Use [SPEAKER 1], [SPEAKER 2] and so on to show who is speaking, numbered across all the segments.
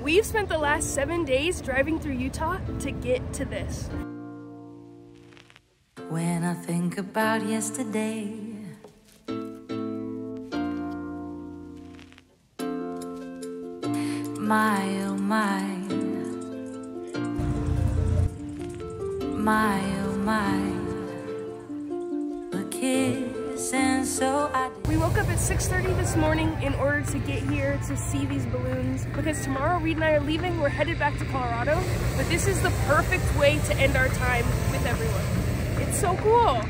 [SPEAKER 1] We've spent the last 7 days driving through Utah to get to this.
[SPEAKER 2] When I think about yesterday, my oh my, my oh my, a kiss and so I did.
[SPEAKER 1] We woke up at 6:30 this morning in order to get here to see these balloons because tomorrow Reed and I are leaving. We're headed back to Colorado, but this is the perfect way to end our time with everyone. It's so cool.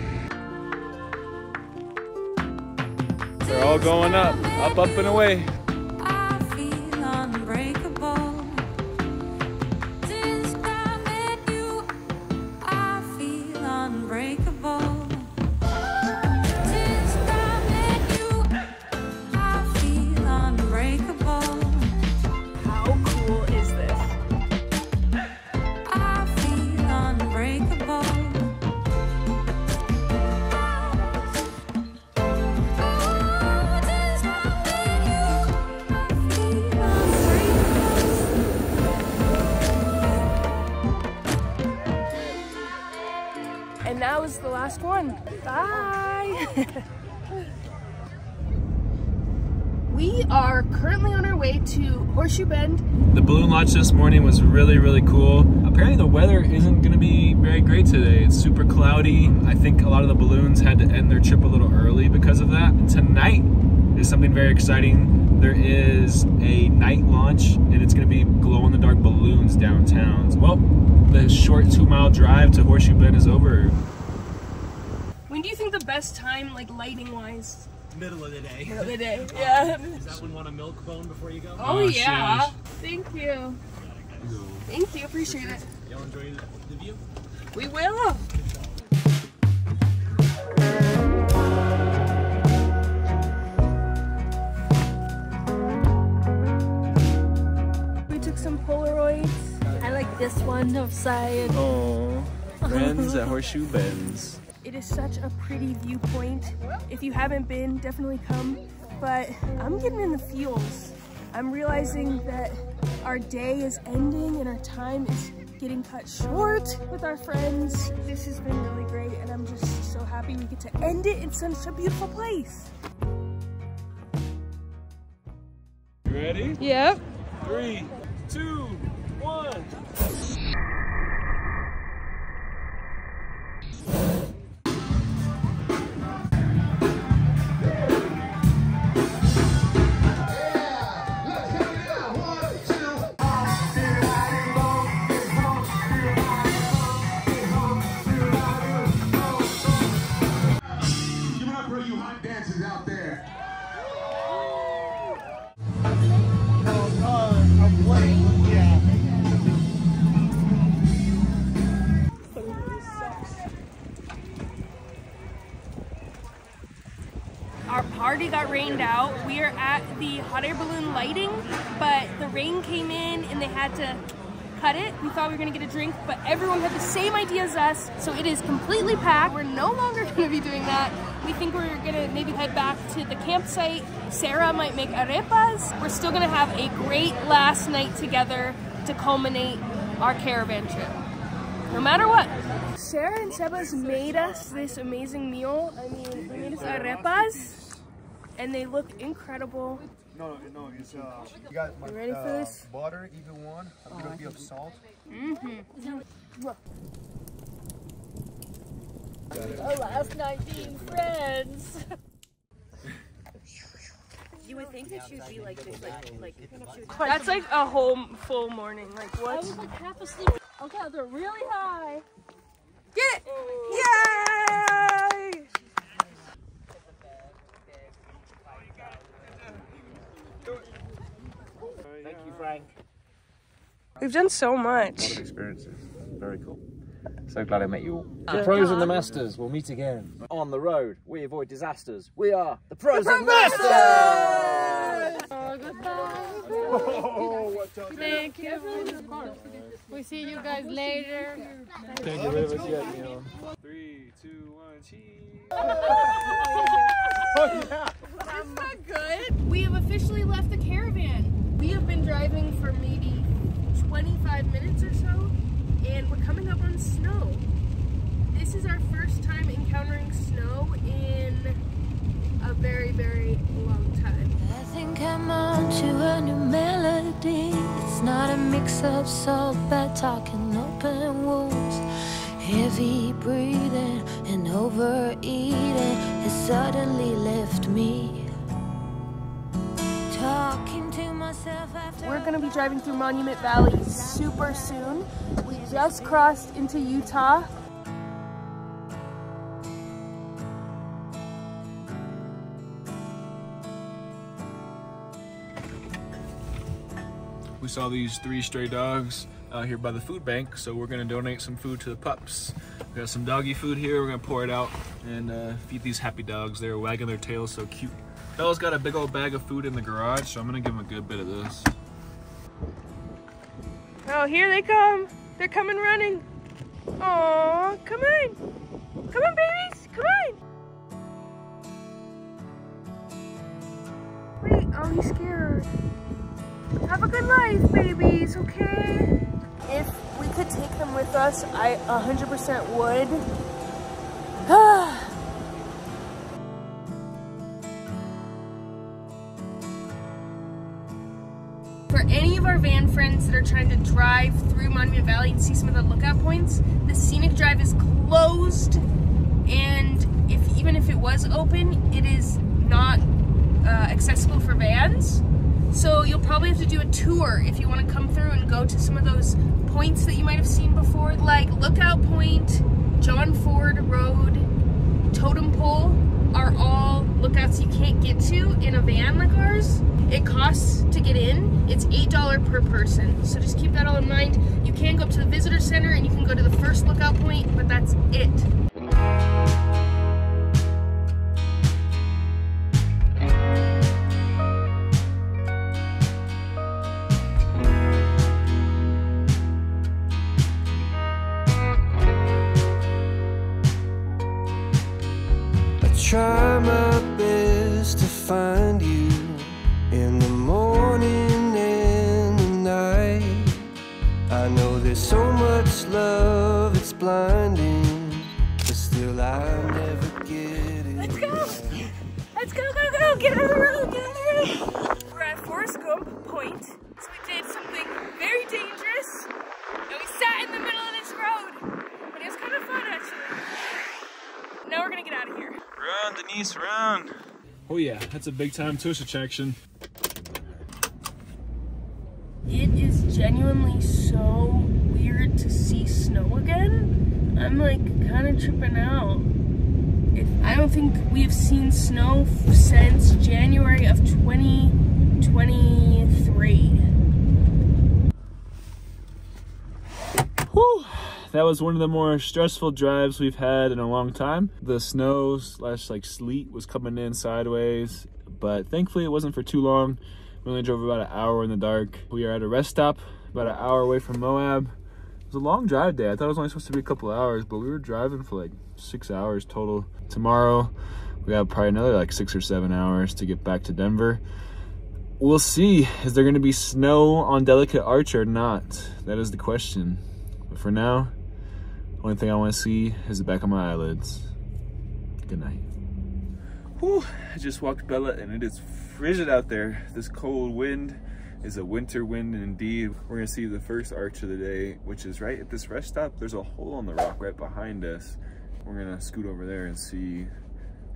[SPEAKER 3] They're all going up, up and away.
[SPEAKER 2] I feel unbreakable. Since I met you, I feel unbreakable. Since I met you, I feel unbreakable.
[SPEAKER 1] How cool is this?
[SPEAKER 2] I feel unbreakable.
[SPEAKER 1] And that was the last one. Bye. We are currently on our way to Horseshoe Bend.
[SPEAKER 3] The balloon launch this morning was really, really cool. Apparently the weather isn't gonna be very great today. It's super cloudy. I think a lot of the balloons had to end their trip a little early because of that. And tonight is something very exciting. There is a night launch and it's gonna be glow-in-the-dark balloons downtown. Well, the short 2-mile drive to Horseshoe Bend is over.
[SPEAKER 1] When do you think the best time, like lighting wise?
[SPEAKER 4] Middle of the day.
[SPEAKER 1] Middle of the day, yeah.
[SPEAKER 4] Is that one want a milk bone before you go?
[SPEAKER 1] Oh yeah.
[SPEAKER 3] Shush.
[SPEAKER 1] Thank you. Thank you, appreciate it.
[SPEAKER 4] Y'all enjoy the view?
[SPEAKER 1] We will. We took some Polaroids.
[SPEAKER 5] I like this one of side.
[SPEAKER 3] Oh, friends at Horseshoe Bends.
[SPEAKER 1] It is such a pretty viewpoint. If you haven't been, definitely come. But I'm getting in the feels. I'm realizing that our day is ending and our time is getting cut short with our friends. This has been really great and I'm just so happy we get to end it in such a beautiful place.
[SPEAKER 3] You ready?
[SPEAKER 1] Yep.
[SPEAKER 3] 3, 2, 1.
[SPEAKER 1] Our party got rained out. We are at the hot air balloon lighting, but the rain came in and they had to cut it. We thought we were gonna get a drink, but everyone had the same idea as us, so it is completely packed. We're no longer gonna be doing that. We think we're gonna maybe head back to the campsite. Sarah might make arepas. We're still gonna have a great last night together to culminate our caravan trip, no matter what. Sarah and Sebas made us this amazing meal. I mean, they made us arepas, and they look incredible.
[SPEAKER 6] No, it's you got
[SPEAKER 1] You ready for this?
[SPEAKER 6] Butter, even one, a little bit of salt.
[SPEAKER 5] Our last night being friends.
[SPEAKER 7] You would think that she'd be like this, like
[SPEAKER 1] That's like a whole full morning. Like
[SPEAKER 5] I
[SPEAKER 1] what?
[SPEAKER 5] was like half asleep. Okay, they're really high.
[SPEAKER 1] Get it! Yay!
[SPEAKER 4] Thank you, Frank.
[SPEAKER 1] We've done so
[SPEAKER 3] A lot
[SPEAKER 1] much.
[SPEAKER 3] of experiences. Very cool. So glad I met you all. The pros and the masters will meet again.
[SPEAKER 8] On the road, we avoid disasters. We are the pros
[SPEAKER 1] The
[SPEAKER 8] and masters!
[SPEAKER 5] Oh, goodbye. Thank you. We see you guys later.
[SPEAKER 3] Thank you very much. 3, 2, 1, cheese.
[SPEAKER 1] Isn't that good? We have officially left the caravan. We have been driving for maybe 25 minutes or so, and we're coming up on snow. This is our first time encountering snow in a very, very long time.
[SPEAKER 2] I think I'm on to a new melody. It's not a mix-up, so bad talking, open wounds, heavy breathing and overeating has suddenly left me talking to myself after.
[SPEAKER 1] We're gonna be driving through Monument Valley super soon. We just crossed into Utah.
[SPEAKER 3] We saw these 3 stray dogs out here by the food bank, so we're gonna donate some food to the pups. We got some doggy food here, we're gonna pour it out and feed these happy dogs. They're wagging their tails so cute. Bella's got a big old bag of food in the garage, so I'm gonna give them a good bit of this.
[SPEAKER 1] Oh, here they come. They're coming running. Aw, come on. Come on, babies, come on. Wait, oh, he's scared. Have a good life, babies, okay? If we could take them with us, I 100% would. For any of our van friends that are trying to drive through Monument Valley and see some of the lookout points, the scenic drive is closed, and even if it was open, it is not accessible for vans. So you'll probably have to do a tour if you want to come through and go to some of those points that you might have seen before, like Lookout Point, John Ford Road, Totem Pole are all lookouts you can't get to in a van like ours. It costs to get in. It's $8 per person. So just keep that all in mind. You can go up to the visitor center and you can go to the first lookout point, but that's it.
[SPEAKER 9] Try my best to find you in the morning and the night. I know there's so much love, it's blinding, but still I'll never get it.
[SPEAKER 1] Let's go! Let's go, go, go! Get on the road, get on the road! We're at Forrest Gump Point, so we did something very dangerous, and we sat in the middle of this road, but it was kind of fun actually. Now we're gonna get out of here.
[SPEAKER 3] Run, Denise, run! Oh yeah, that's a big time tourist attraction.
[SPEAKER 1] It is genuinely so weird to see snow again. I'm like kind of tripping out. I don't think we have seen snow since January of 2023.
[SPEAKER 3] Whew. That was one of the more stressful drives we've had in a long time. The snow slash like sleet was coming in sideways, but thankfully it wasn't for too long. We only drove about an hour in the dark. We are at a rest stop about an hour away from Moab. It was a long drive day. I thought it was only supposed to be a couple hours, but we were driving for like 6 hours total. Tomorrow we have probably another like 6 or 7 hours to get back to Denver. We'll see. Is there gonna be snow on Delicate Arch or not? That is the question. But for now, the only thing I want to see is the back of my eyelids. Good night. Whew, I just walked Bella and it is frigid out there. This cold wind is a winter wind indeed. We're gonna see the first arch of the day, which is right at this rest stop. There's a hole in the rock right behind us. We're gonna scoot over there and see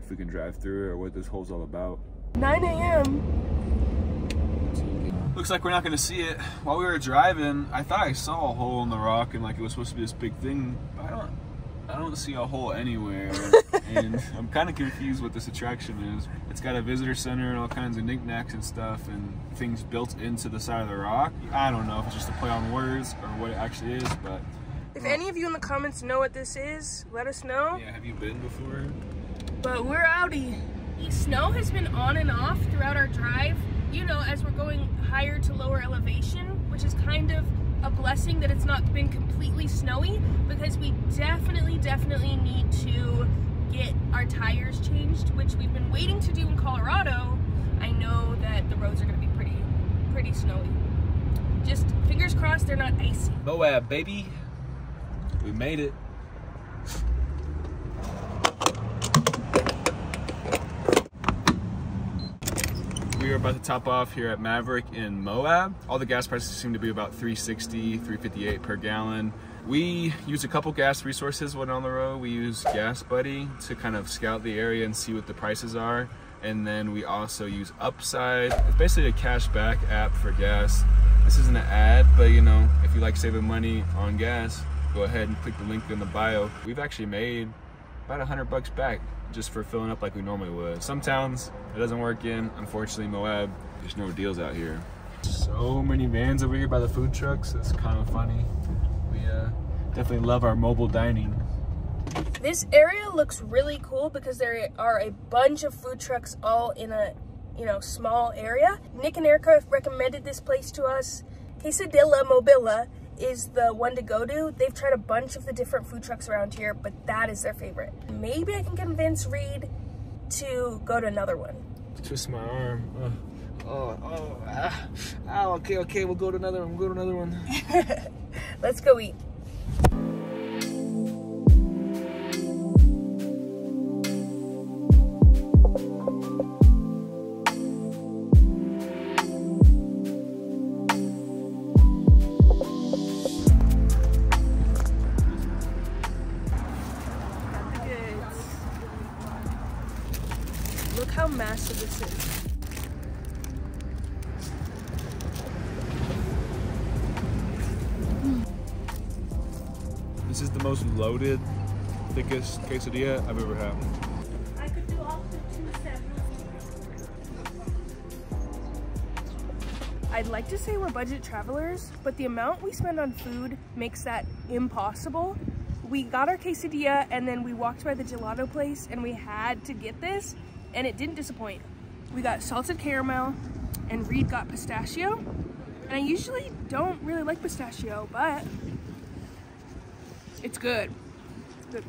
[SPEAKER 3] if we can drive through it or what this hole's all about.
[SPEAKER 1] 9 a.m.
[SPEAKER 3] Looks like we're not gonna see it. While we were driving, I thought I saw a hole in the rock and like it was supposed to be this big thing, but I don't see a hole anywhere. And I'm kind of confused what this attraction is. It's got a visitor center and all kinds of knickknacks and stuff and things built into the side of the rock. I don't know if it's just a play on words or what it actually is, but.
[SPEAKER 1] If any of you in the comments know what this is, let us know.
[SPEAKER 3] Yeah, have you been before?
[SPEAKER 1] But we're outie. The snow has been on and off throughout our drive, you know, as we're going higher to lower elevation, which is kind of a blessing that it's not been completely snowy, because we definitely need to get our tires changed, which we've been waiting to do in Colorado. I know that the roads are going to be pretty snowy. Just fingers Fingers crossed they're not icy.
[SPEAKER 3] Moab, baby. We made it. We are about to top off here at Maverick in Moab. All the gas prices seem to be about $3.60, $3.58 per gallon. We use a couple gas resources when on the road. We use Gas Buddy to kind of scout the area and see what the prices are. And then we also use Upside. It's basically a cash back app for gas. This isn't an ad, but you know, if you like saving money on gas, go ahead and click the link in the bio. We've actually made about $100 back just for filling up like we normally would. Some towns it doesn't work in. Unfortunately, Moab, there's no deals out here. So many vans over here by the food trucks. It's kind of funny. We definitely love our mobile dining.
[SPEAKER 1] This area looks really cool because there are a bunch of food trucks all in a, you know, small area. Nick and Erica recommended this place to us. Quesadilla Mobila is the one to go to. They've tried a bunch of the different food trucks around here, but that is their favorite. Maybe I can convince Reed to go to another one.
[SPEAKER 3] Twist my arm. Okay, we'll go to another one.
[SPEAKER 1] Let's go eat. Look how massive this is.
[SPEAKER 3] This is the most loaded, thickest quesadilla I've ever had.
[SPEAKER 1] I could do all 2 I'd like to say we're budget travelers, but the amount we spend on food makes that impossible. We got our quesadilla and then we walked by the gelato place and we had to get this and it didn't disappoint. We got salted caramel and Reed got pistachio. And I usually don't really like pistachio, but it's good. It's good.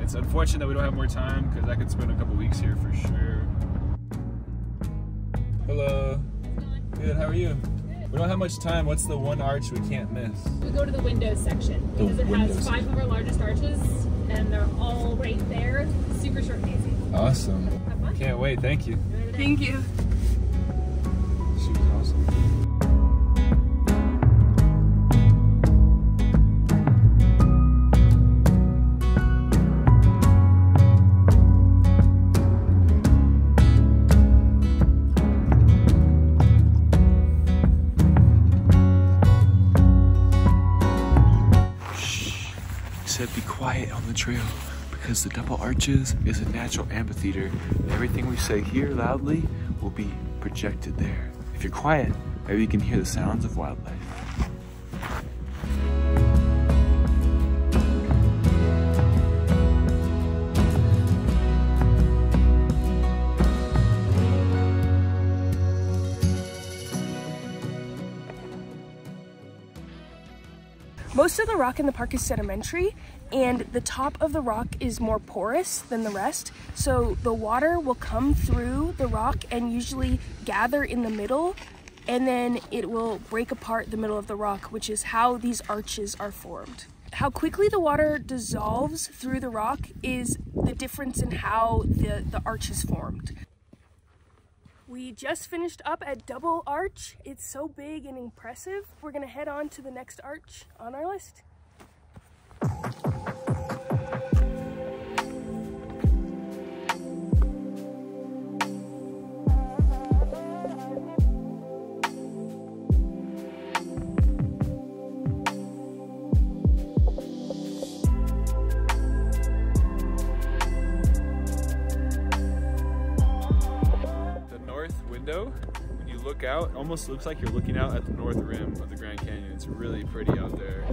[SPEAKER 3] It's unfortunate that we don't have more time because I could spend a couple weeks here for sure. Hello. Good, how are you? We don't have much time. What's the one arch we can't miss?
[SPEAKER 10] We go to the windows section because it has 5 of our largest arches and they're all right there. Super short and easy.
[SPEAKER 3] Awesome.
[SPEAKER 10] Have fun.
[SPEAKER 3] Can't wait, thank you.
[SPEAKER 1] Thank you.
[SPEAKER 3] She was awesome. Said be quiet on the trail because the double arches is a natural amphitheater. Everything we say here loudly will be projected there. If you're quiet, maybe you can hear the sounds of wildlife.
[SPEAKER 1] Most of the rock in the park is sedimentary, and the top of the rock is more porous than the rest. So the water will come through the rock and usually gather in the middle, and then it will break apart the middle of the rock, which is how these arches are formed. How quickly the water dissolves through the rock is the difference in how the arch is formed. We just finished up at Double Arch. It's so big and impressive. We're gonna head on to the next arch on our list.
[SPEAKER 3] When you look out, it almost looks like you're looking out at the north rim of the Grand Canyon. It's really pretty out there.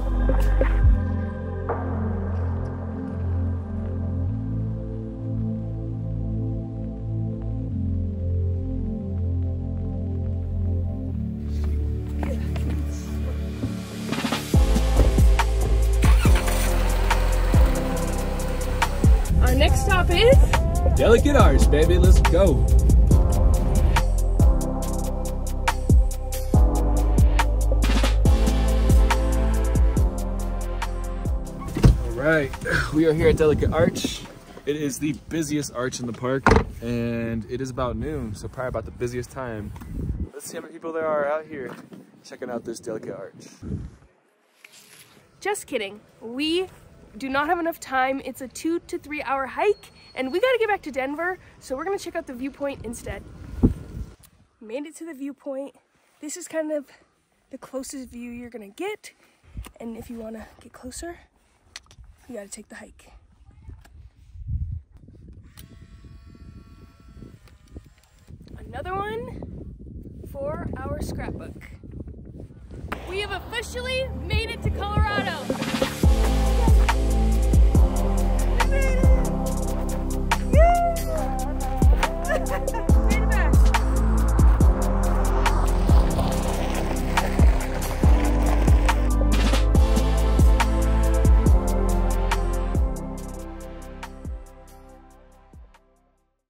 [SPEAKER 1] stop is
[SPEAKER 3] Delicate Arch, baby. Let's go. All right, we are here at Delicate Arch. It is the busiest arch in the park, and it is about noon, so probably about the busiest time. Let's see how many people there are out here checking out this Delicate Arch.
[SPEAKER 1] just kidding. We do not have enough time. It's a 2 to 3 hour hike, and we gotta get back to Denver, so we're gonna check out the viewpoint instead. Made it to the viewpoint. This is kind of the closest view you're gonna get, and if you wanna get closer, you gotta take the hike. Another one for our scrapbook. We have officially made it to Colorado.